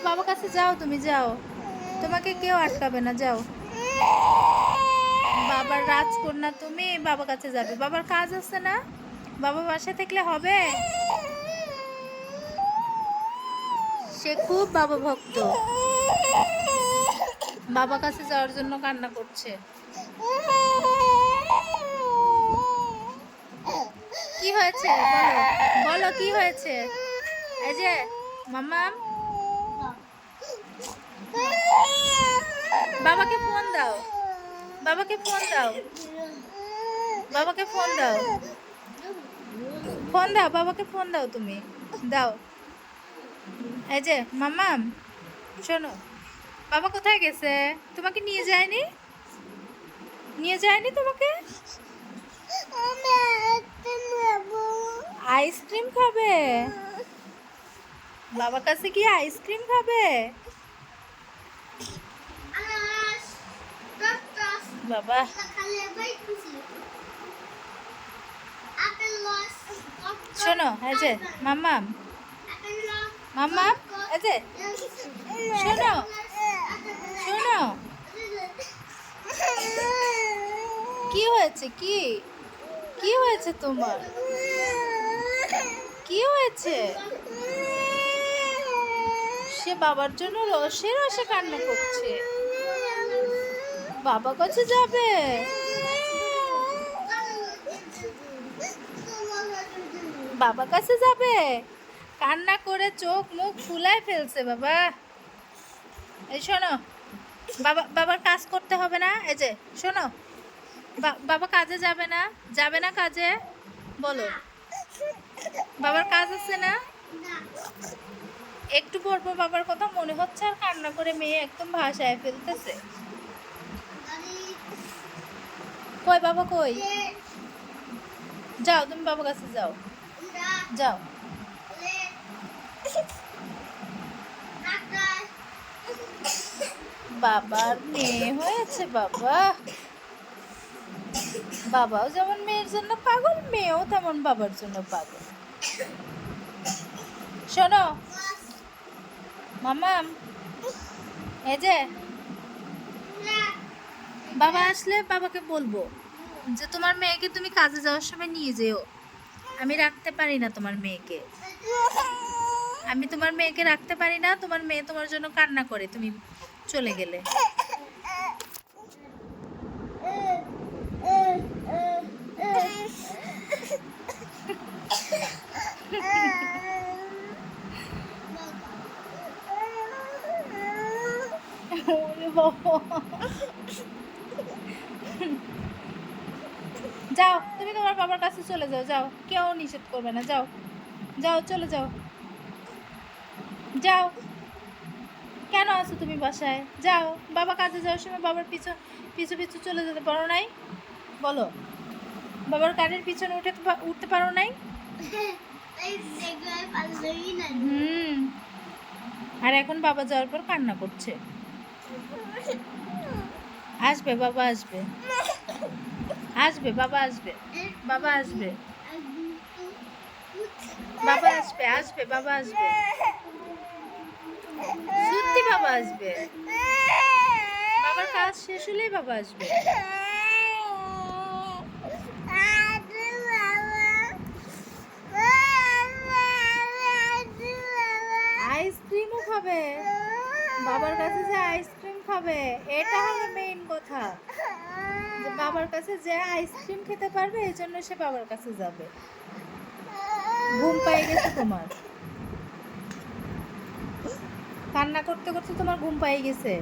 বাবার কাছে যাও, তুমি যাও, তোমাকে কেউ আটকাবে না, যাও। বাবার রাজকন্যা তুমি, বাবার কাছে যাবে। বাবার কাজ আছে না? বাবা বাসায় থাকলে হবে? সে খুব বাবা ভক্ত, বাবার কাছে যাওয়ার জন্য কান্না করছে। কি হয়েছে বলো, বলো কি হয়েছে? এই যে মাম্মাম, বাবাকে ফোন দাও, বাবাকে ফোন দাও, বাবাকে ফোন দাও, ফোন দাও, বাবাকে ফোন দাও, তুমি দাও। এই যে মাম্মাম, শোনো, বাবা কোথায় গেছে? তোমাকে নিয়ে যায়নি? নিয়ে যায়নি তোমাকে? আইসক্রিম খাবে? বাবার কাছে গিয়ে আইসক্রিম খাবে? বাবা শোনো, এই যে মাম্মাম, মাম্মাম, এই যে শোনো, শোনো, কি হয়েছে? কি কি হয়েছে তোমার? কি হয়েছে? সে বাবার জন্য রসে রসে কান্না করছে। বাবা কাছে যাবে? বাবা কাছে যাবে? কান্না করে চোখ মুখ ফুলায় ফেলছে বাবা। এই শোনো, বাবার কাজ করতে হবে না? এই যে শোনো, বাবা কাজে যাবে না? যাবে না কাজে? বলো, বাবার কাজ আছে না? একটু পরপর বাবার কথা মনে হচ্ছে আর কান্না করে মেয়ে একদম ভাসায় ফেলতেছে। কই বাবা কই? যাও, তুমি বাবার কাছে যাও, যাও। বাবার মেয়ে হয়েছে বাবা। বাবাও যেমন মেয়ের জন্য পাগল, মেয়েও তেমন বাবার জন্য পাগল। শোনো মামাম, এই যে বাবা আসলে বাবাকে বলবো যে তোমার মেয়েকে তুমি কাজে যাওয়ার সময় নিয়ে যেও। আমি রাখতে পারি না তোমার মেয়েকে, আমি তোমার মেয়েকে রাখতে পারি না। তোমার মেয়ে তোমার জন্য কান্না করে তুমি চলে গেলে। যাও, তুমি তোমার বাবার কাছে চলে যাও, যাও, কেউ নিষেধ করবে না, যাও, যাও, চলে যাও, যাও। কেন আছো তুমি বাসায়? যাও, বাবা কাজে যাওয়ার সময় বাবার পিছু পিছু পিছু চলে যেতে পারো নাই? বলো, বাবার গাড়ির পিছনে উঠতে পারো নাই? আর এখন বাবা যাওয়ার পর কান্না করছে। আসবে বাবা, আসবে, আসবে বাবা, আসবে বাবা, আসবে বাবা, আসবে, আসবে বাবা, আসবে, সত্যি বাবা আসবে। বাবার কাজ শেষ হলেই বাবা আসবে। আইসক্রিমও খাবে? বাবার কাছে যে আইসক্রিম খাবে, এটা হলো মেইন কথা, যে বাবার কাছে যে আইসক্রিম খেতে পারবে এই জন্য সে বাবার কাছে যাবে। ঘুম পেয়ে গেছে তোমার? কান্না করতে করতে তোমার ঘুম পেয়ে গেছে?